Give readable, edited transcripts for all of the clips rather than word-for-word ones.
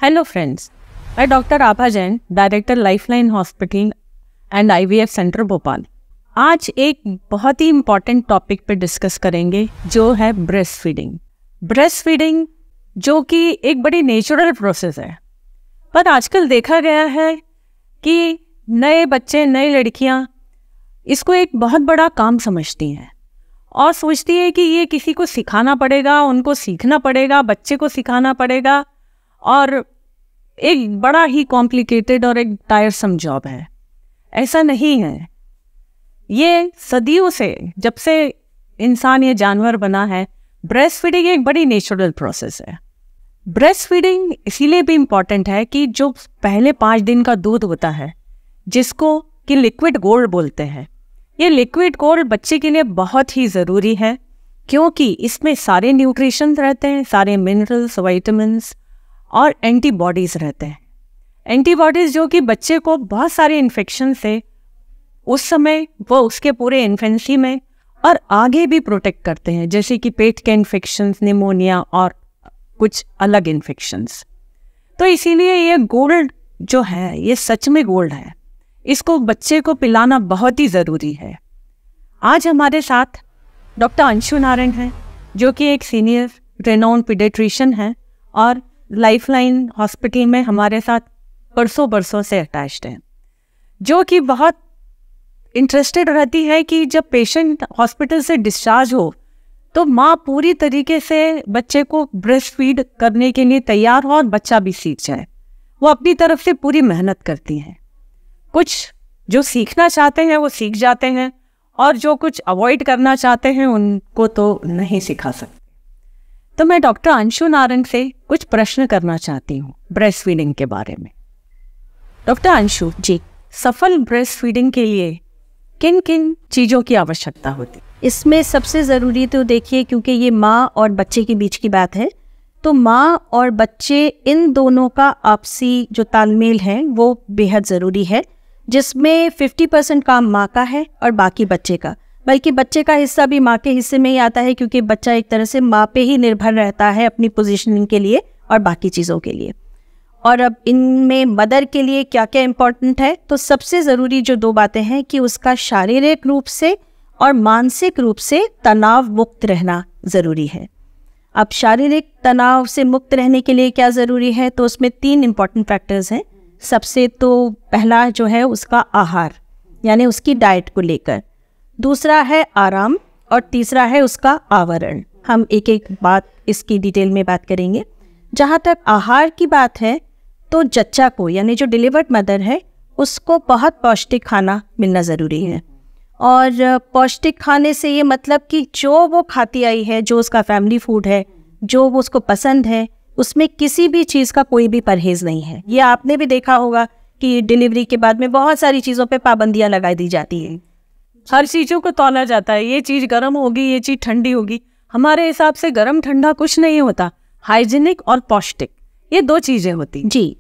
Hello friends, मैं doctor Abha Jain, director lifeline hospital and IVF centre Bhopal. आज एक बहुत ही इम्पॉर्टेंट टॉपिक पे डिस्कस करेंगे जो है ब्रेस्ट फीडिंग। ब्रेस्ट फीडिंग जो कि एक बड़ी नेचुरल प्रोसेस है, पर आजकल देखा गया है कि नए बच्चे, नई लड़कियां इसको एक बहुत बड़ा काम समझती हैं और सोचती है कि ये किसी को सिखाना पड़ेगा, उनको सीखना पड़ेगा, बच्चे को सिखाना पड़ेगा और एक बड़ा ही कॉम्प्लिकेटेड और एक टायरसम जॉब है। ऐसा नहीं है। ये सदियों से, जब से इंसान ये जानवर बना है, ब्रेस्ट फीडिंग एक बड़ी नेचुरल प्रोसेस है। ब्रेस्ट फीडिंग इसीलिए भी इम्पॉर्टेंट है कि जो पहले 5 दिन का दूध होता है, जिसको कि लिक्विड गोल्ड बोलते हैं, ये लिक्विड गोल्ड बच्चे के लिए बहुत ही ज़रूरी है, क्योंकि इसमें सारे न्यूट्रिशन रहते हैं, सारे मिनरल्स, विटामिन्स और एंटीबॉडीज़ रहते हैं। एंटीबॉडीज़ जो कि बच्चे को बहुत सारे इन्फेक्शन से उस समय वो उसके पूरे इन्फेंसी में और आगे भी प्रोटेक्ट करते हैं, जैसे कि पेट के इन्फेक्शंस, निमोनिया और कुछ अलग इन्फेक्शंस। तो इसीलिए ये गोल्ड जो है, ये सच में गोल्ड है। इसको बच्चे को पिलाना बहुत ही ज़रूरी है। आज हमारे साथ डॉक्टर अंशु नारायण हैं, जो कि एक सीनियर रेनाउंड पीडियाट्रिशियन हैं और लाइफलाइन हॉस्पिटल में हमारे साथ बरसों से अटैच्ड हैं, जो कि बहुत इंटरेस्टेड रहती है कि जब पेशेंट हॉस्पिटल से डिस्चार्ज हो तो माँ पूरी तरीके से बच्चे को ब्रेस्ट फीड करने के लिए तैयार हो और बच्चा भी सीख जाए। वो अपनी तरफ से पूरी मेहनत करती हैं। कुछ जो सीखना चाहते हैं वो सीख जाते हैं और जो कुछ अवॉइड करना चाहते हैं उनको तो नहीं सिखा सकते। तो मैं डॉक्टर अंशु नारायण से कुछ प्रश्न करना चाहती हूँ ब्रेस्ट फीडिंग के बारे में। डॉक्टर अंशु जी, सफल ब्रेस्ट फीडिंग के लिए किन किन चीज़ों की आवश्यकता होती? इसमें सबसे ज़रूरी तो देखिए, क्योंकि ये माँ और बच्चे के बीच की बात है, तो माँ और बच्चे इन दोनों का आपसी जो तालमेल है वो बेहद ज़रूरी है, जिसमें 50% काम माँ का है और बाकी बच्चे का। बल्कि बच्चे का हिस्सा भी माँ के हिस्से में ही आता है, क्योंकि बच्चा एक तरह से माँ पे ही निर्भर रहता है अपनी पोजीशनिंग के लिए और बाकी चीज़ों के लिए। और अब इनमें मदर के लिए क्या क्या इम्पोर्टेंट है, तो सबसे ज़रूरी जो 2 बातें हैं कि उसका शारीरिक रूप से और मानसिक रूप से तनाव मुक्त रहना ज़रूरी है। अब शारीरिक तनाव से मुक्त रहने के लिए क्या ज़रूरी है, तो उसमें 3 इम्पॉर्टेंट फैक्टर्स हैं। सबसे तो पहला जो है उसका आहार, यानी उसकी डाइट को लेकर, दूसरा है आराम और तीसरा है उसका आवरण। हम एक एक बात इसकी डिटेल में बात करेंगे। जहाँ तक आहार की बात है, तो जच्चा को, यानी जो डिलीवर्ड मदर है, उसको बहुत पौष्टिक खाना मिलना ज़रूरी है। और पौष्टिक खाने से ये मतलब कि जो वो खाती आई है, जो उसका फैमिली फूड है, जो वो उसको पसंद है, उसमें किसी भी चीज़ का कोई भी परहेज़ नहीं है। ये आपने भी देखा होगा कि डिलीवरी के बाद में बहुत सारी चीज़ों पे पाबंदियाँ लगा दी जाती हैं। हर चीज़ों को तौला जाता है, ये चीज़ गर्म होगी, ये चीज़ ठंडी होगी। हमारे हिसाब से गर्म ठंडा कुछ नहीं होता, हाइजीनिक और पौष्टिक, ये 2 चीज़ें होती जी।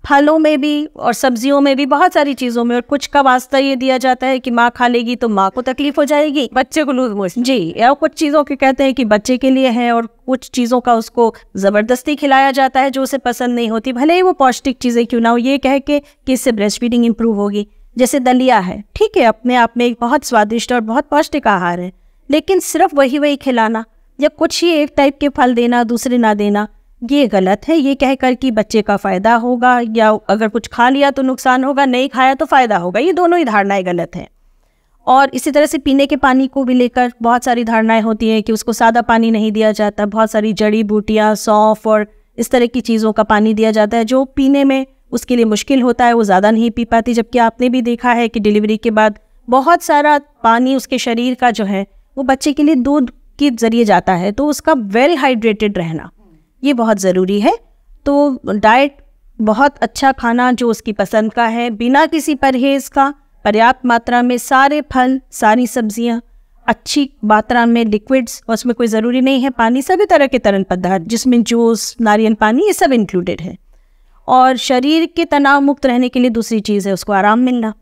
फलों में भी और सब्जियों में भी, बहुत सारी चीज़ों में। और कुछ का वास्ता ये दिया जाता है कि माँ खा लेगी तो माँ को तकलीफ हो जाएगी, बच्चे को लूज मोशन। जी। या कुछ चीज़ों के कहते हैं कि बच्चे के लिए है, और कुछ चीज़ों का उसको ज़बरदस्ती खिलाया जाता है जो उसे पसंद नहीं होती, भले ही वो पौष्टिक चीज़ें क्यों ना हो, ये कह के कि इससे ब्रेस्ट फीडिंग इंप्रूव होगी। जैसे दलिया है, ठीक है, अपने आप में एक बहुत स्वादिष्ट और बहुत पौष्टिक आहार है, लेकिन सिर्फ वही खिलाना या कुछ ही एक टाइप के फल देना, दूसरे ना देना, ये गलत है। ये कहकर कि बच्चे का फ़ायदा होगा, या अगर कुछ खा लिया तो नुकसान होगा, नहीं खाया तो फ़ायदा होगा, ये दोनों ही धारणाएं गलत हैं। और इसी तरह से पीने के पानी को भी लेकर बहुत सारी धारणाएं होती हैं कि उसको सादा पानी नहीं दिया जाता, बहुत सारी जड़ी बूटियाँ, सौंफ और इस तरह की चीज़ों का पानी दिया जाता है, जो पीने में उसके लिए मुश्किल होता है, वो ज़्यादा नहीं पी पाती। जबकि आपने भी देखा है कि डिलीवरी के बाद बहुत सारा पानी उसके शरीर का जो है वो बच्चे के लिए दूध के ज़रिए जाता है, तो उसका वेल हाइड्रेटेड रहना ये बहुत ज़रूरी है। तो डाइट, बहुत अच्छा खाना जो उसकी पसंद का है, बिना किसी परहेज़ का, पर्याप्त मात्रा में सारे फल, सारी सब्जियां, अच्छी मात्रा में लिक्विड्स, और उसमें कोई ज़रूरी नहीं है पानी, सभी तरह के तरल पदार्थ जिसमें जूस, नारियल पानी, ये सब इंक्लूडेड है। और शरीर के तनाव मुक्त रहने के लिए दूसरी चीज़ है उसको आराम मिलना।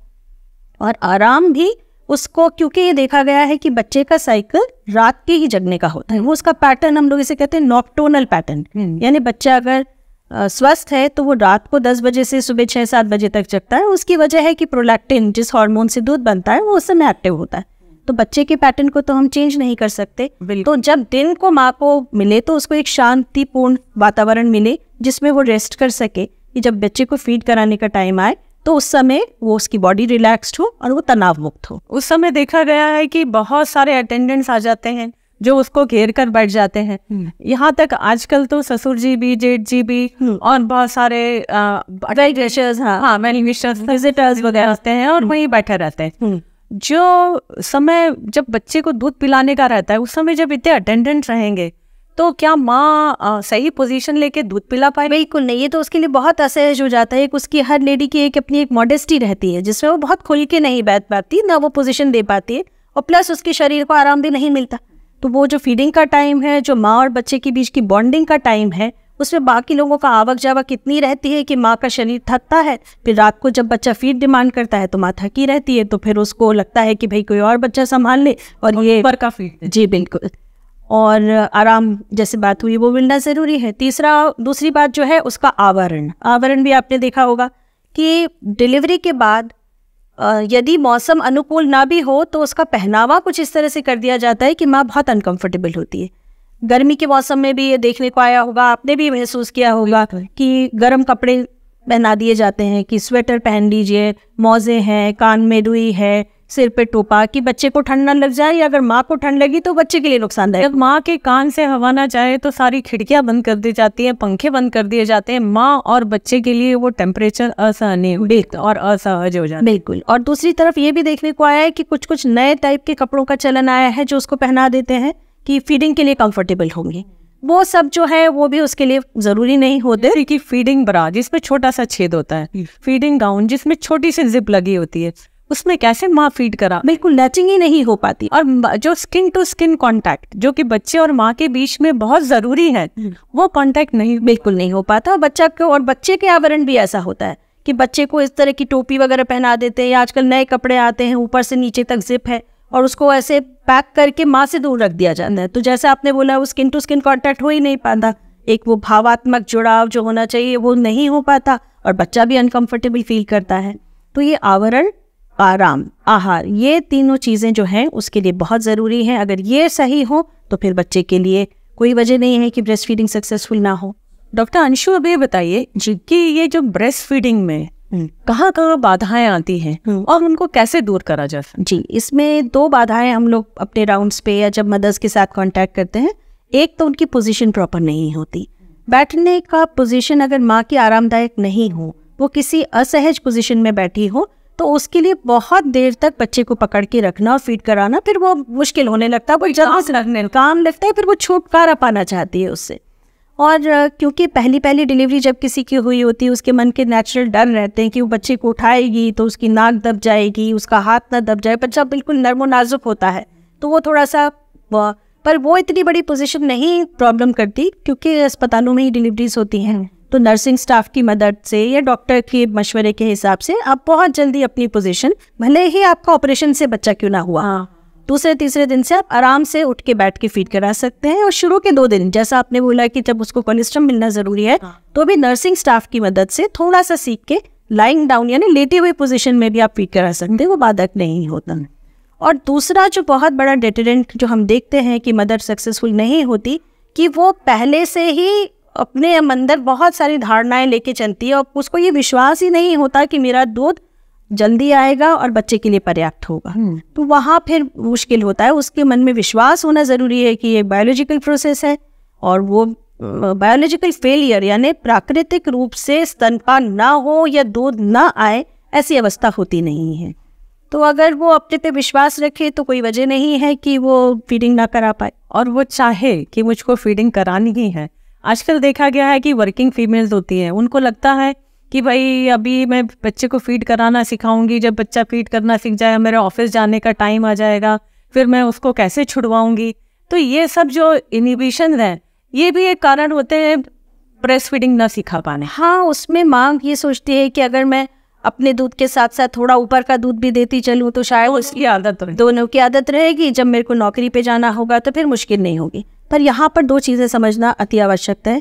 और आराम भी उसको, क्योंकि ये देखा गया है कि बच्चे का साइकिल रात के ही जगने का होता है, वो उसका पैटर्न, हम लोग इसे कहते हैं नॉक्टर्नल पैटर्न। यानी बच्चा अगर स्वस्थ है तो वो रात को 10 बजे से सुबह 6-7 बजे तक जगता है। उसकी वजह है कि प्रोलैक्टिन, जिस हार्मोन से दूध बनता है, वो उस समय एक्टिव होता है। तो बच्चे के पैटर्न को तो हम चेंज नहीं कर सकते। तो जब दिन को माँ को मिले तो उसको एक शांतिपूर्ण वातावरण मिले जिसमें वो रेस्ट कर सके, कि जब बच्चे को फीड कराने का टाइम आए तो उस समय वो उसकी बॉडी रिलैक्स्ड हो और वो तनाव मुक्त हो। उस समय देखा गया है कि बहुत सारे अटेंडेंट्स आ जाते हैं जो उसको घेर कर बैठ जाते हैं। यहाँ तक आजकल तो ससुर जी भी, जेठ जी भी और बहुत सारे विजिटर्स वगैरह आते हैं और वहीं बैठे रहते हैं। जो समय जब बच्चे को दूध पिलाने का रहता है, उस समय जब इतने अटेंडेंट रहेंगे तो क्या माँ सही पोजीशन लेके दूध पिला पाए? बिल्कुल नहीं, ये तो उसके लिए बहुत असहज हो जाता है। उसकी हर लेडी की अपनी एक मॉडेस्टी रहती है जिसमें वो बहुत खुल के नहीं बैठ पाती, ना वो पोजीशन दे पाती है, और प्लस उसके शरीर को आराम भी नहीं मिलता। तो वो जो फीडिंग का टाइम है, जो माँ और बच्चे के बीच की बॉन्डिंग का टाइम है, उसमें बाकी लोगों का आवक जावक इतनी रहती है कि माँ का शरीर थकता है। फिर रात को जब बच्चा फीड डिमांड करता है तो माँ थकी रहती है, तो फिर उसको लगता है कि भाई कोई और बच्चा संभाल ले और ये ऊपर का फीड। जी बिल्कुल, और आराम जैसे बात हुई वो मिलना ज़रूरी है। दूसरी बात जो है उसका आवरण भी आपने देखा होगा कि डिलीवरी के बाद यदि मौसम अनुकूल ना भी हो तो उसका पहनावा कुछ इस तरह से कर दिया जाता है कि माँ बहुत अनकंफर्टेबल होती है। गर्मी के मौसम में भी ये देखने को आया होगा, आपने भी महसूस किया होगा कि गर्म कपड़े पहना दिए जाते हैं कि स्वेटर पहन लीजिए, मौजे हैं, कान में रुई है, सिर पे टोपा, कि बच्चे को ठंड ना लग जाए, या अगर माँ को ठंड लगी तो बच्चे के लिए नुकसानदायक। जब माँ के कान से हवा ना जाए तो सारी खिड़कियां बंद कर दी जाती हैं, पंखे बंद कर दिए जाते हैं। माँ और बच्चे के लिए वो टेम्परेचर असहनीय और असहज हो जाता है। बिल्कुल। और दूसरी तरफ ये भी देखने को आया है कि कुछ कुछ नए टाइप के कपड़ों का चलन आया है जो उसको पहना देते हैं कि फीडिंग के लिए कंफर्टेबल होंगे। वो सब जो है वो भी उसके लिए जरूरी नहीं होते। जैसे कि फीडिंग ब्रा जिसमें छोटा सा छेद होता है, फीडिंग गाउन जिसमें छोटी सी जिप लगी होती है, उसमें कैसे माँ फीड करा? बिल्कुल मैचिंग ही नहीं हो पाती। और जो स्किन टू स्किन कांटेक्ट जो कि बच्चे और माँ के बीच में बहुत जरूरी है, वो कांटेक्ट बिल्कुल नहीं हो पाता। बच्चे के आवरण भी ऐसा होता है कि बच्चे को इस तरह की टोपी वगैरह पहना देते हैं, या आजकल नए कपड़े आते हैं ऊपर से नीचे तक जिप है, और उसको ऐसे पैक करके माँ से दूर रख दिया जाता है। तो जैसे आपने बोला वो स्किन टू स्किन कांटेक्ट हो ही नहीं पाता, एक वो भावात्मक जुड़ाव जो होना चाहिए वो नहीं हो पाता, और बच्चा भी अनकंफर्टेबल फील करता है। तो ये आवरण, आराम, आहार, ये तीनों चीज़ें जो हैं उसके लिए बहुत ज़रूरी हैं। अगर ये सही हो तो फिर बच्चे के लिए कोई वजह नहीं है कि ब्रेस्ट फीडिंग सक्सेसफुल ना हो। डॉक्टर अंशु, अब ये बताइए कि ये जो ब्रेस्ट फीडिंग में कहाँ कहाँ बाधाएं आती हैं और उनको कैसे दूर करा जा सकता? जी, इसमें 2 बाधाएं हम लोग अपने राउंड्स पे या जब मदर्स के साथ कांटेक्ट करते हैं। एक तो उनकी पोजीशन प्रॉपर नहीं होती। बैठने का पोजीशन अगर माँ की आरामदायक नहीं हो, वो किसी असहज पोजीशन में बैठी हो, तो उसके लिए बहुत देर तक बच्चे को पकड़ के रखना और फीड कराना फिर वो मुश्किल होने लगता है, वो जल्दी से काम लगता है, फिर वो छुटकारा पाना चाहती है उससे। और क्योंकि पहली डिलीवरी जब किसी की हुई होती है, उसके मन के नेचुरल डर रहते हैं कि वो बच्चे को उठाएगी तो उसकी नाक दब जाएगी, उसका हाथ ना दब जाए। बच्चा बिल्कुल नर्मो नाजुक होता है तो वो थोड़ा सा, पर वो इतनी बड़ी पोजीशन नहीं प्रॉब्लम करती क्योंकि अस्पतालों में ही डिलीवरीज होती हैं। तो नर्सिंग स्टाफ की मदद से या डॉक्टर के मशवरे के हिसाब से आप बहुत जल्दी अपनी पोजीशन, भले ही आपका ऑपरेशन से बच्चा क्यों ना हुआ, दूसरे तीसरे दिन से आप आराम से उठ के बैठ के फीड करा सकते हैं। और शुरू के 2 दिन जैसा आपने बोला कि जब उसको कोलेस्ट्रॉल मिलना जरूरी है, तो भी नर्सिंग स्टाफ की मदद से थोड़ा सा सीख के लाइंग डाउन यानी लेटे हुए पोजीशन में भी आप फीड करा सकते हैं, वो बाधक नहीं होता। और दूसरा जो बहुत बड़ा डिटरेंट जो हम देखते हैं कि मदर सक्सेसफुल नहीं होती, कि वो पहले से ही अपने अंदर बहुत सारी धारणाएं लेके चलती है और उसको ये विश्वास ही नहीं होता कि मेरा दूध जल्दी आएगा और बच्चे के लिए पर्याप्त होगा। तो वहाँ फिर मुश्किल होता है। उसके मन में विश्वास होना ज़रूरी है कि ये बायोलॉजिकल प्रोसेस है, और वो बायोलॉजिकल फेलियर यानी प्राकृतिक रूप से स्तनपान ना हो या दूध ना आए, ऐसी अवस्था होती नहीं है। तो अगर वो अपने पे विश्वास रखे तो कोई वजह नहीं है कि वो फीडिंग ना करा पाए, और वो चाहे कि मुझको फीडिंग करानी ही है। आजकल देखा गया है कि वर्किंग फीमेल्स होती हैं, उनको लगता है कि भाई अभी मैं बच्चे को फीड कराना सिखाऊंगी, जब बच्चा फीड करना सीख जाए मेरे ऑफिस जाने का टाइम आ जाएगा, फिर मैं उसको कैसे छुड़वाऊंगी। तो ये सब जो इनहिबिशन है, ये भी एक कारण होते हैं ब्रेस्ट फीडिंग ना सिखा पाने। हाँ, उसमें माँ ये सोचती है कि अगर मैं अपने दूध के साथ साथ थोड़ा ऊपर का दूध भी देती चलूँ तो शायद उसकी आदत दोनों की आदत रहेगी, जब मेरे को नौकरी पे जाना होगा तो फिर मुश्किल नहीं होगी। पर यहाँ पर 2 चीज़ें समझना अति आवश्यक है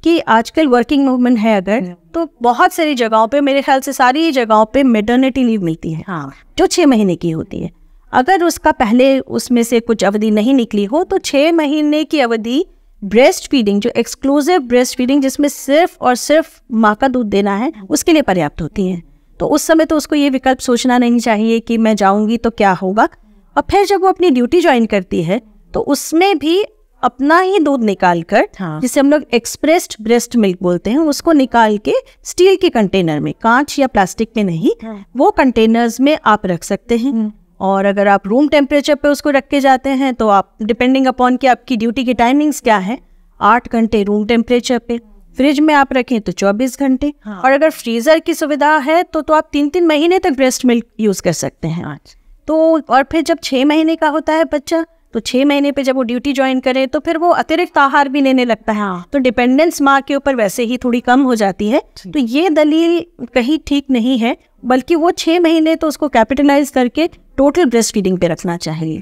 कि आजकल वर्किंग वूमेन है अगर, तो बहुत सारी जगहों पे, मेरे ख्याल से सारी जगहों पे मैटरनिटी लीव मिलती है, हाँ, जो 6 महीने की होती है। अगर उसका पहले उसमें से कुछ अवधि नहीं निकली हो तो 6 महीने की अवधि ब्रेस्ट फीडिंग, जो एक्सक्लूसिव ब्रेस्ट फीडिंग जिसमें सिर्फ और सिर्फ माँ का दूध देना है, उसके लिए पर्याप्त होती है। तो उस समय तो उसको ये विकल्प सोचना नहीं चाहिए कि मैं जाऊंगी तो क्या होगा। और फिर जब वो अपनी ड्यूटी ज्वाइन करती है तो उसमें भी अपना ही दूध निकाल कर, हाँ, जिसे हम लोग एक्सप्रेस्ड ब्रेस्ट मिल्क बोलते हैं, उसको निकाल के स्टील के कंटेनर में, कांच या प्लास्टिक में नहीं, वो कंटेनर्स में आप रख सकते हैं। और अगर आप रूम टेम्परेचर पे उसको रख के जाते हैं तो आप, डिपेंडिंग अपॉन कि आपकी ड्यूटी की टाइमिंग्स क्या है, 8 घंटे रूम टेम्परेचर पे, फ्रिज में आप रखें तो 24 घंटे, हाँ, और अगर फ्रीजर की सुविधा है तो आप 3-3 महीने तक ब्रेस्ट मिल्क यूज कर सकते हैं। तो और फिर जब 6 महीने का होता है बच्चा, तो 6 महीने पे जब वो ड्यूटी ज्वाइन करे तो फिर वो अतिरिक्त आहार भी लेने लगता है, हाँ, तो डिपेंडेंस माँ के ऊपर वैसे ही थोड़ी कम हो जाती है। तो ये दलील कहीं ठीक नहीं है, बल्कि वो 6 महीने तो उसको कैपिटलाइज करके टोटल ब्रेस्ट फीडिंग पे रखना चाहिए।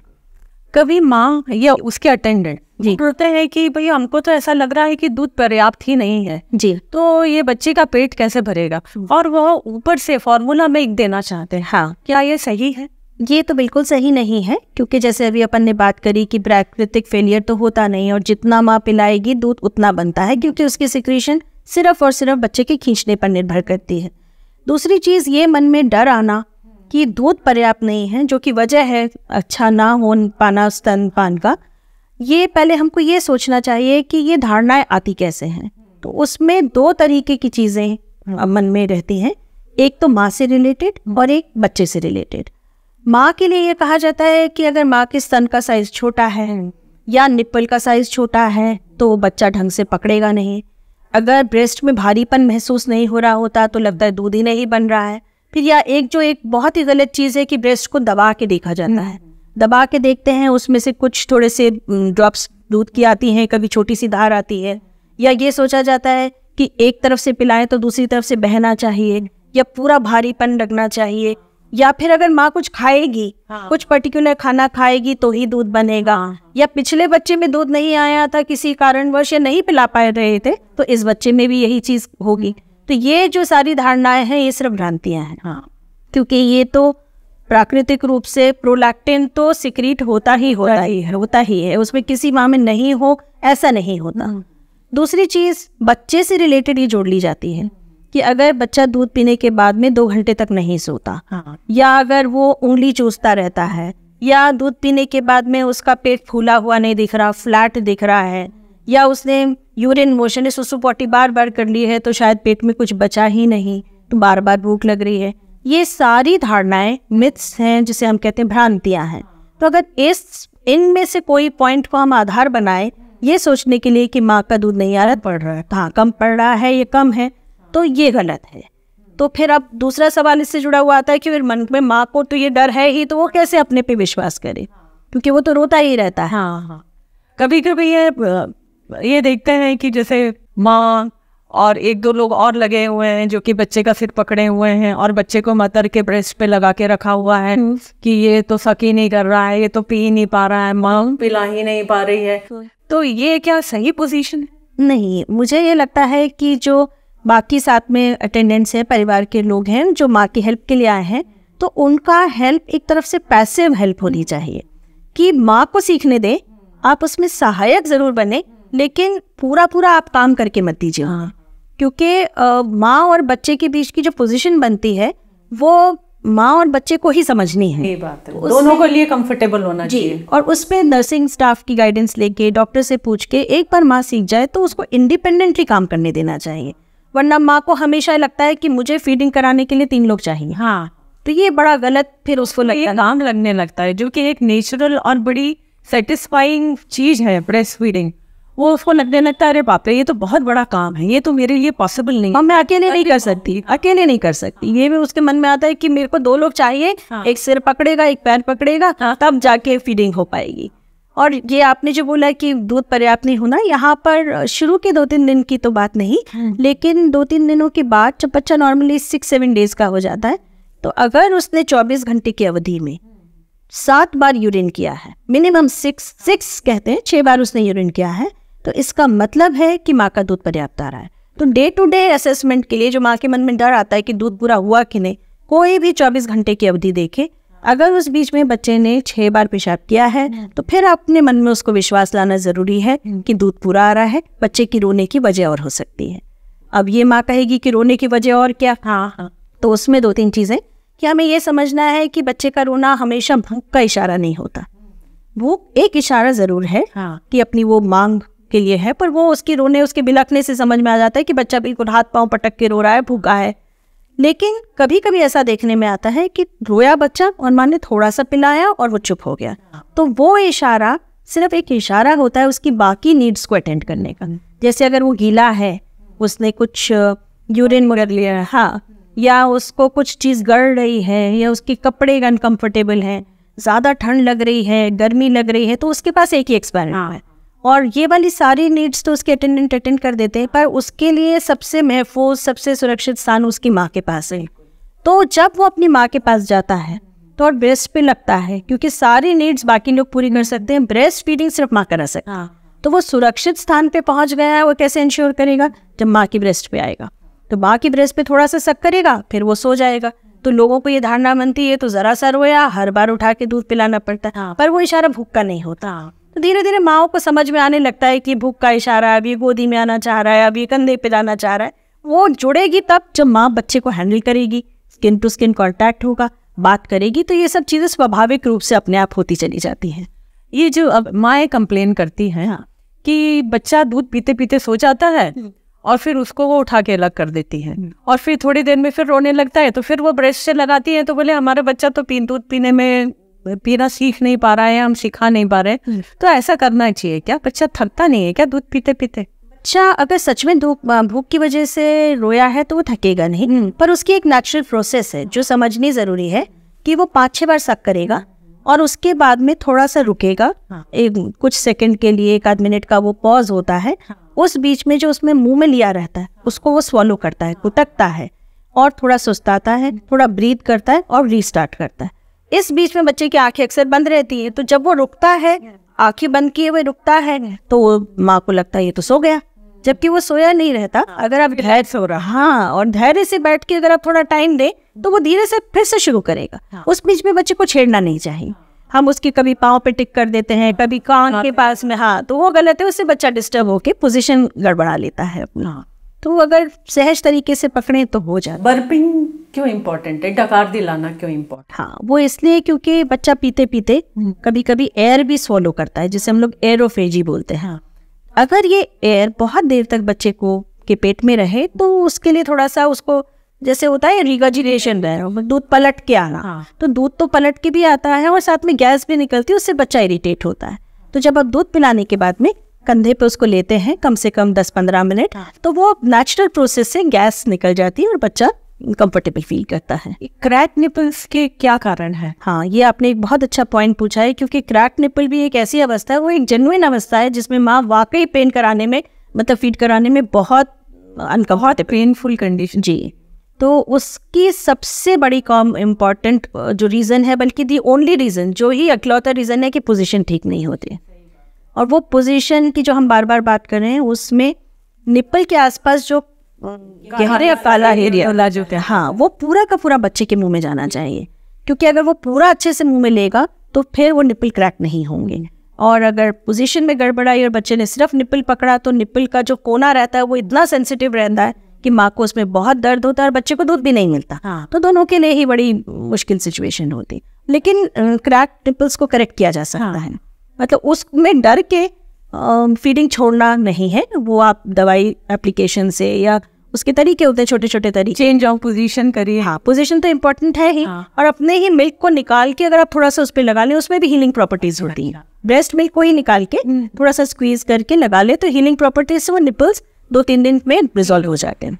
कभी माँ या उसके अटेंडेंट जी बोलते हैं कि भाई हमको तो ऐसा लग रहा है कि दूध पर्याप्त ही नहीं है, जी, तो ये बच्चे का पेट कैसे भरेगा, और वो ऊपर से फॉर्मूला मिल्क देना चाहते हैं, हाँ, क्या ये सही है? ये तो बिल्कुल सही नहीं है, क्योंकि जैसे अभी अपन ने बात करी कि प्राकृतिक फेलियर तो होता नहीं, और जितना माँ पिलाएगी दूध उतना बनता है, क्योंकि उसकी सिक्रीशन सिर्फ और सिर्फ बच्चे के खींचने पर निर्भर करती है। दूसरी चीज़, ये मन में डर आना कि दूध पर्याप्त नहीं है, जो कि वजह है अच्छा ना हो पाना स्तनपान का, ये पहले हमको ये सोचना चाहिए कि ये धारणाएं आती कैसे हैं। तो उसमें 2 तरीके की चीज़ें मन में रहती हैं, एक तो माँ से रिलेटेड और एक बच्चे से रिलेटेड। माँ के लिए ये कहा जाता है कि अगर माँ के स्तन का साइज छोटा है या निप्पल का साइज छोटा है तो बच्चा ढंग से पकड़ेगा नहीं। अगर ब्रेस्ट में भारीपन महसूस नहीं हो रहा होता तो लगता है दूध ही नहीं बन रहा है। फिर या एक बहुत ही गलत चीज़ है कि ब्रेस्ट को दबा के देखा जाता है, दबा के देखते हैं, उसमें से कुछ थोड़े से ड्रॉप्स दूध की आती हैं, कभी छोटी सी धार आती है, या ये सोचा जाता है कि एक तरफ से पिलाएं तो दूसरी तरफ से बहना चाहिए, या पूरा भारीपन लगना चाहिए, या फिर अगर माँ कुछ खाएगी, हाँ, कुछ पर्टिकुलर खाना खाएगी तो ही दूध बनेगा, या पिछले बच्चे में दूध नहीं आया था किसी कारणवश या नहीं पिला पा रहे थे तो इस बच्चे में भी यही चीज़ होगी। तो ये जो सारी धारणाएं हैं ये सिर्फ भ्रांतियां हैं, हाँ, क्योंकि ये तो प्राकृतिक रूप से प्रोलैक्टिन तो सिक्रीट होता ही है, उसमें किसी माँ में नहीं हो ऐसा नहीं होता। दूसरी चीज़, बच्चे से रिलेटेड ये जोड़ ली जाती है कि अगर बच्चा दूध पीने के बाद में 2 घंटे तक नहीं सोता, हाँ, या अगर वो उंगली चूसता रहता है, या दूध पीने के बाद में उसका पेट फूला हुआ नहीं दिख रहा, फ्लैट दिख रहा है, या उसने यूरिन मोशन सुसु पॉटी बार बार कर ली है तो शायद पेट में कुछ बचा ही नहीं तो बार बार भूख लग रही है, ये सारी धारणाएं मिथ्स हैं, जिसे हम कहते हैं भ्रांतियां हैं। तो अगर इनमें से कोई पॉइंट को हम आधार बनाए ये सोचने के लिए कि माँ का दूध नहीं आ रहा, पड़ रहा है, हाँ कम पड़ रहा है, ये कम है, तो ये गलत है। तो फिर अब दूसरा सवाल इससे जुड़ा हुआ आता है कि फिर मन में माँ को तो ये डर है ही, तो वो कैसे अपने पे विश्वास करे, क्योंकि वो तो रोता ही रहता है। हाँ, हाँ, कभी कभी ये देखते हैं कि जैसे माँ और 1-2 लोग और लगे हुए हैं जो कि बच्चे का सिर पकड़े हुए हैं और बच्चे को मदर के ब्रेस्ट पे लगा के रखा हुआ है कि ये तो सक ही नहीं कर रहा है, ये तो पी नहीं पा रहा है, माँ पिला ही नहीं पा रही है, तो ये क्या सही पोजीशन है? नहीं, मुझे ये लगता है कि जो बाकी साथ में अटेंडेंट्स हैं, परिवार के लोग हैं जो माँ की हेल्प के लिए आए हैं, तो उनका हेल्प एक तरफ से पैसिव हेल्प होनी चाहिए कि माँ को सीखने दे, आप उसमें सहायक जरूर बने, लेकिन पूरा आप काम करके मत दीजिए। हाँ, क्योंकि माँ और बच्चे के बीच की जो पोजीशन बनती है वो माँ और बच्चे को ही समझनी है। ये बात है, दोनों को लिए कंफर्टेबल होना चाहिए। और उस पे नर्सिंग स्टाफ की गाइडेंस लेके, डॉक्टर से पूछ के एक बार माँ सीख जाए तो उसको इंडिपेंडेंटली काम करने देना चाहिए। वरना माँ को हमेशा लगता है कि मुझे फीडिंग कराने के लिए 3 लोग चाहिए, हाँ, तो ये बड़ा गलत फिर उसको लगता है, काम लगने लगता है, जो कि एक नेचुरल और बड़ी सेटिस्फाइंग चीज है ब्रेस्ट फीडिंग, वो उसको लगने लगता है अरे बाप रे ये तो बहुत बड़ा काम है, ये तो मेरे लिए पॉसिबल नहीं है, मैं अकेले नहीं कर सकती। ये भी उसके मन में आता है कि मेरे को 2 लोग चाहिए, हाँ, एक सिर पकड़ेगा एक पैर पकड़ेगा, हाँ, तब जाके फीडिंग हो पाएगी। और ये आपने जो बोला कि दूध पर्याप्त नहीं होना, यहाँ पर शुरू के 2-3 दिन की तो बात नहीं, लेकिन 2-3 दिनों के बाद जब बच्चा नॉर्मली 6-7 डेज का हो जाता है, तो अगर उसने 24 घंटे की अवधि में 7 बार यूरिन किया है, मिनिमम 6 कहते हैं 6 बार उसने यूरिन किया है, तो इसका मतलब है कि माँ का दूध पर्याप्त आ रहा है। तो डे टू डे असेसमेंट के लिए जो माँ के मन में डर आता है कि दूध पूरा हुआ कि नहीं, कोई भी 24 घंटे की अवधि देखे, अगर उस बीच में बच्चे ने 6 बार पेशाब किया है तो फिर अपने मन में उसको विश्वास लाना जरूरी है कि दूध पूरा आ रहा है। बच्चे की रोने की वजह और हो सकती है। अब ये माँ कहेगी कि रोने की वजह और क्या, तो उसमें 2-3 चीजें कि हमें ये समझना है कि बच्चे का रोना हमेशा भूख का इशारा नहीं होता। भूख एक इशारा जरूर है कि अपनी वो मांग के लिए है, पर वो उसकी रोने, उसके बिलखने से समझ में आ जाता है कि बच्चा बिल्कुल हाथ पांव पटक के रो रहा है, भूखा है। लेकिन कभी कभी ऐसा देखने में आता है कि रोया बच्चा और माँ ने थोड़ा सा पिलाया और वो चुप हो गया, तो वो इशारा सिर्फ एक इशारा होता है उसकी बाकी नीड्स को अटेंड करने का। जैसे अगर वो गीला है, उसने कुछ यूरिन कर लिया, हाँ, या उसको कुछ चीज़ गड़ रही है, या उसके कपड़े अनकंफर्टेबल हैं, ज़्यादा ठंड लग रही है, गर्मी लग रही है, तो उसके पास एक ही एक्सपेरिमेंट है और ये वाली सारी नीड्स तो उसके अटेंडेंट अटेंड कर देते हैं, पर उसके लिए सबसे महफूज, सबसे सुरक्षित स्थान उसकी माँ के पास है। तो जब वो अपनी माँ के पास जाता है तो और ब्रेस्ट पे लगता है, क्योंकि सारी नीड्स बाकी लोग पूरी कर सकते हैं, ब्रेस्ट फीडिंग सिर्फ माँ करा सकती है। तो वो सुरक्षित स्थान पे पहुंच गया है, वो कैसे इंश्योर करेगा? जब माँ की ब्रेस्ट पे आएगा तो माँ की ब्रेस्ट पे थोड़ा सा सक करेगा, फिर वो सो जाएगा। तो लोगों को ये धारणा बनती है तो जरा सा रोया, हर बार उठा के दूध पिलाना पड़ता है, पर वो इशारा भूख का नहीं होता। तो धीरे धीरे माँओं को समझ में आने लगता है कि भूख का इशारा है, अब ये गोदी में आना चाह रहा है, अब ये कंधे पिलाना चाह रहा है। वो जुड़ेगी तब जब माँ बच्चे को हैंडल करेगी, स्किन टू स्किन कॉन्टैक्ट होगा, बात करेगी, तो ये सब चीज़ें स्वाभाविक रूप से अपने आप होती चली जाती हैं। ये जो अब माएँ कंप्लेन करती हैं कि बच्चा दूध पीते पीते सो जाता है और फिर उसको वो उठा के अलग कर देती है और फिर थोड़ी देर में फिर रोने लगता है, तो फिर वो ब्रेस्ट से लगाती है, तो बोले हमारा बच्चा तो दूध पीने में पीना सीख नहीं पा रहा है, हम सिखा नहीं पा रहे। तो ऐसा करना चाहिए क्या? बच्चा थकता नहीं है क्या दूध पीते पीते? बच्चा अगर सच में भूख की वजह से रोया है तो वो थकेगा नहीं, पर उसकी एक नेचुरल प्रोसेस है जो समझनी जरूरी है कि वो 5-6 बार सक करेगा और उसके बाद में थोड़ा सा रुकेगा, कुछ सेकंड के लिए, 1-आध मिनट का वो पॉज होता है। उस बीच में जो उसमें मुंह में लिया रहता है उसको वो स्वॉलो करता है, कुटकता है और थोड़ा सुस्ताता है, थोड़ा ब्रीथ करता है और रीस्टार्ट करता है। इस बीच में बच्चे की आंखें अक्सर बंद रहती है, तो जब वो रुकता है, आंखें बंद किए हुए रुकता है, तो माँ को लगता है ये तो सो गया, जबकि वो सोया नहीं रहता। अगर आप धैर्य सो रहा, हाँ, और धैर्य से बैठ के अगर आप थोड़ा टाइम दें तो वो धीरे से फिर से शुरू करेगा। उस बीच में बच्चे को छेड़ना नहीं चाहिए। हम उसकी कभी पाँव पे टिक कर देते हैं, कभी कान के पास में, हाँ, तो वो गलत है, उससे बच्चा डिस्टर्ब होके पोजीशन गड़बड़ा लेता है अपना। तो अगर सहज तरीके से पकड़े तो हो जाता है। बर्पिंग क्यों इम्पोर्टेंट है? डकार दिलाना क्यों इम्पोर्टेंट? हाँ, वो इसलिए क्योंकि बच्चा पीते पीते कभी कभी एयर भी स्वॉलो करता है, जिसे हम लोग एरोफेजी बोलते हैं। अगर ये एयर बहुत देर तक बच्चे को के पेट में रहे तो उसके लिए थोड़ा सा, उसको जैसे होता है रिगर्जिटेशन, दूध पलट के आना, तो दूध तो पलट के भी आता है और साथ में गैस भी निकलती है, उससे बच्चा इरिटेट होता है। तो जब आप दूध पिलाने के बाद में कंधे पे उसको लेते हैं कम से कम 10-15 मिनट, तो वो नेचुरल प्रोसेस से गैस निकल जाती है और बच्चा कंफर्टेबल फील करता है। क्रैक निपल्स के क्या कारण है? हाँ, ये आपने एक बहुत अच्छा पॉइंट पूछा है, क्योंकि क्रैक निपल भी एक ऐसी अवस्था है, वो एक जेन्युइन अवस्था है जिसमें माँ वाकई पेन कराने में, मतलब फीड कराने में बहुत पेनफुल कंडीशन। जी, तो उसकी सबसे बड़ी इम्पॉर्टेंट जो रीज़न है, बल्कि दी ओनली रीज़न, जो ही अकलौता रीज़न है कि पोजीशन ठीक नहीं होती। और वो पोजीशन की जो हम बार बार बात कर रहे हैं, उसमें निप्पल के आसपास जो गहरे काला एरिया जो है, हाँ, वो पूरा का पूरा बच्चे के मुंह में जाना चाहिए, क्योंकि अगर वो पूरा अच्छे से मुंह में लेगा तो फिर वो निप्पल क्रैक नहीं होंगे। और अगर पोजीशन में गड़बड़ाई और बच्चे ने सिर्फ निप्पल पकड़ा तो निप्पल का जो कोना रहता है वो इतना सेंसिटिव रहता है कि माँ को उसमें बहुत दर्द होता है और बच्चे को दूध भी नहीं मिलता। तो दोनों के लिए ही बड़ी मुश्किल सिचुएशन होती। लेकिन क्रैक निप्पल्स को करेक्ट किया जा सकता है, मतलब उसमें डर के फीडिंग छोड़ना नहीं है, वो आप दवाई एप्लीकेशन से, या उसके तरीके होते हैं, छोटे छोटे तरीके, चेंज ऑफ पोजीशन करिए। हाँ, पोजीशन तो इम्पोर्टेंट है ही, और अपने ही मिल्क को निकाल के अगर आप थोड़ा सा उस पर लगा लें, उसमें भी हीलिंग प्रॉपर्टीज होती हैं। ब्रेस्ट मिल्क को ही निकाल के थोड़ा सा स्क्वीज करके लगा ले तो हीलिंग प्रॉपर्टीज से वो निपल्स 2-3 दिन में रिजॉल्व हो जाते हैं।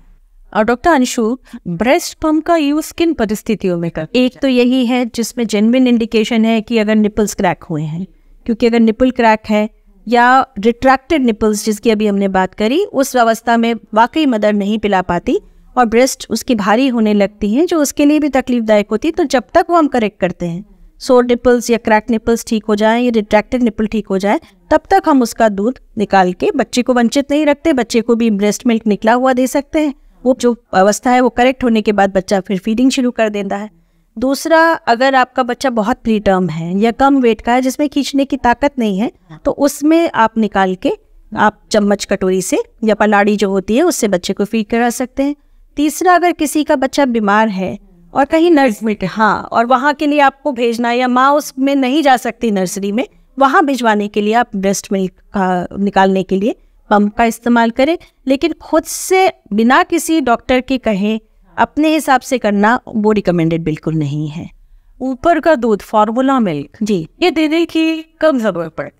और डॉक्टर अंशु, ब्रेस्ट पंप का यूज किन परिस्थितियों में कर? एक तो यही है जिसमें जेन्युइन इंडिकेशन है कि अगर निपल्स क्रैक हुए हैं, क्योंकि अगर निपल क्रैक है या रिट्रैक्टेड निपल्स जिसकी अभी हमने बात करी, उस अवस्था में वाकई मदर नहीं पिला पाती और ब्रेस्ट उसकी भारी होने लगती है, जो उसके लिए भी तकलीफदायक होती है। तो जब तक वो हम करेक्ट करते हैं, सोर निपल्स या क्रैक निपल्स ठीक हो जाएं या रिट्रैक्टेड निपल ठीक हो जाए, तब तक हम उसका दूध निकाल के बच्चे को वंचित नहीं रखते, बच्चे को भी ब्रेस्ट मिल्क निकला हुआ दे सकते हैं। वो जो अवस्था है वो करेक्ट होने के बाद बच्चा फिर फीडिंग शुरू कर देता है। दूसरा, अगर आपका बच्चा बहुत प्री टर्म है या कम वेट का है जिसमें खींचने की ताकत नहीं है, तो उसमें आप निकाल के आप चम्मच कटोरी से या पलाड़ी जो होती है उससे बच्चे को फीड करा सकते हैं। तीसरा, अगर किसी का बच्चा बीमार है और कहीं नर्सरी, हाँ, और वहाँ के लिए आपको भेजना है या माँ उसमें नहीं जा सकती नर्सरी में, वहाँ भिजवाने के लिए आप ब्रेस्ट मिल्क का निकालने के लिए पंप का इस्तेमाल करें। लेकिन खुद से बिना किसी डॉक्टर के कहे अपने हिसाब से करना वो रिकमेंडेड बिल्कुल नहीं है। ऊपर का दूध फॉर्मूला मिल्क जी, ये देने की कब जरूरत पड़ती है?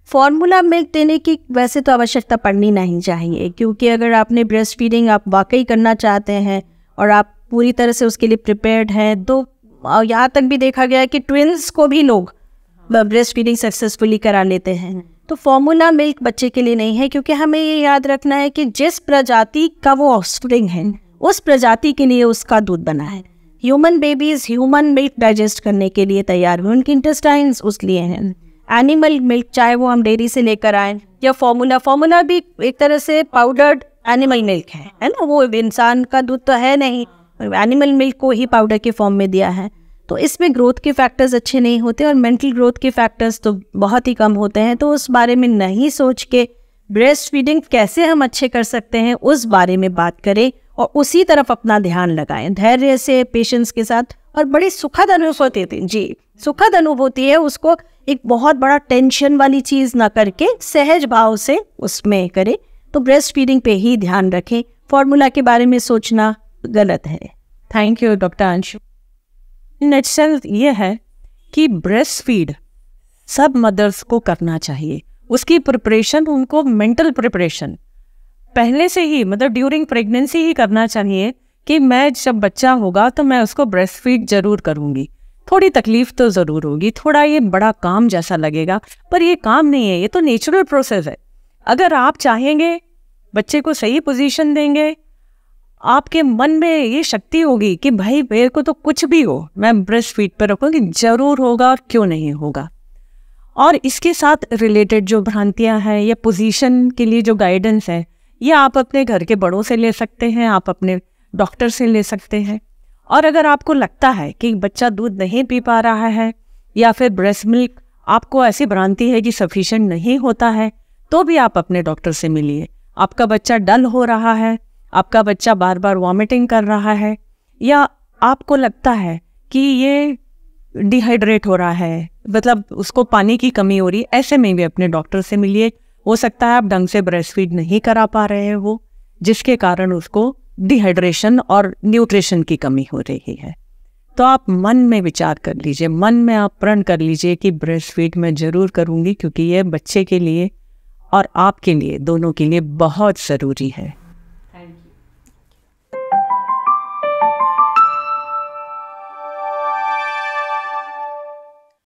फॉर्मूला मिल्क देने की वैसे तो आवश्यकता पड़नी नहीं चाहिए, क्योंकि अगर आपने ब्रेस्ट फीडिंग आप वाकई करना चाहते हैं और आप पूरी तरह से उसके लिए प्रिपेयर्ड हैं, तो यहाँ तक भी देखा गया है कि ट्विंस को भी लोग ब्रेस्ट फीडिंग सक्सेसफुली करा लेते हैं। तो फॉर्मूला मिल्क बच्चे के लिए नहीं है, क्योंकि हमें ये याद रखना है कि जिस प्रजाति का वो ऑफस्प्रिंग है उस प्रजाति के लिए उसका दूध बना है। Human babies human milk digest करने के लिए तैयार हुए, उनके इंटेस्टाइन्स उस लिए हैं। एनिमल मिल्क चाहे वो हम डेयरी से लेकर आए या फॉर्मूला भी एक तरह से पाउडर्ड एनिमल मिल्क है ना, वो इंसान का दूध तो है नहीं, एनिमल मिल्क को ही पाउडर के फॉर्म में दिया है। तो इसमें ग्रोथ के फैक्टर्स अच्छे नहीं होते और मेंटल ग्रोथ के फैक्टर्स तो बहुत ही कम होते हैं। तो उस बारे में नहीं सोच के ब्रेस्ट फीडिंग कैसे हम अच्छे कर सकते हैं उस बारे में बात करें और उसी तरफ अपना ध्यान लगाएं धैर्य से, पेशेंस के साथ। और बड़ी सुखद अनुभूति होती है जी, सुखद अनुभूति है, उसको एक बहुत बड़ा टेंशन वाली चीज़ ना करके सहज भाव से उसमें करें। तो ब्रेस्ट फीडिंग पे ही ध्यान रखें, फॉर्मूला के बारे में सोचना गलत है। Thank you doctor Anshu. Nutshell ये है कि ब्रेस्ट फीड सब मदर्स को करना चाहिए। उसकी प्रिपरेशन, उनको मेंटल प्रिपरेशन पहले से ही, मतलब ड्यूरिंग प्रेगनेंसी ही करना चाहिए कि मैं जब बच्चा होगा तो मैं उसको ब्रेस्ट फीड जरूर करूँगी। थोड़ी तकलीफ तो ज़रूर होगी, थोड़ा ये बड़ा काम जैसा लगेगा, पर ये काम नहीं है, ये तो नेचुरल प्रोसेस है। अगर आप चाहेंगे, बच्चे को सही पोजीशन देंगे, आपके मन में ये शक्ति होगी कि भाई मेरे को तो कुछ भी हो मैं ब्रेस्ट फीड पर रखूँगी, जरूर होगा और क्यों नहीं होगा। और इसके साथ रिलेटेड जो भ्रांतियाँ हैं या पोजीशन के लिए जो गाइडेंस है, ये आप अपने घर के बड़ों से ले सकते हैं, आप अपने डॉक्टर से ले सकते हैं। और अगर आपको लगता है कि बच्चा दूध नहीं पी पा रहा है या फिर ब्रेस्ट मिल्क आपको ऐसी भ्रांति है कि सफिशिएंट नहीं होता है, तो भी आप अपने डॉक्टर से मिलिए। आपका बच्चा डल हो रहा है, आपका बच्चा बार बार वॉमिटिंग कर रहा है, या आपको लगता है कि ये डिहाइड्रेट हो रहा है, मतलब उसको पानी की कमी हो रही है, ऐसे में भी अपने डॉक्टर से मिलिए। हो सकता है आप ढंग से ब्रेस्ट फीड नहीं करा पा रहे हो, जिसके कारण उसको डिहाइड्रेशन और न्यूट्रिशन की कमी हो रही है। तो आप मन में विचार कर लीजिए, मन में आप प्रण कर लीजिए कि ब्रेस्ट फीड मैं ज़रूर करूँगी, क्योंकि ये बच्चे के लिए और आपके लिए, दोनों के लिए बहुत ज़रूरी है।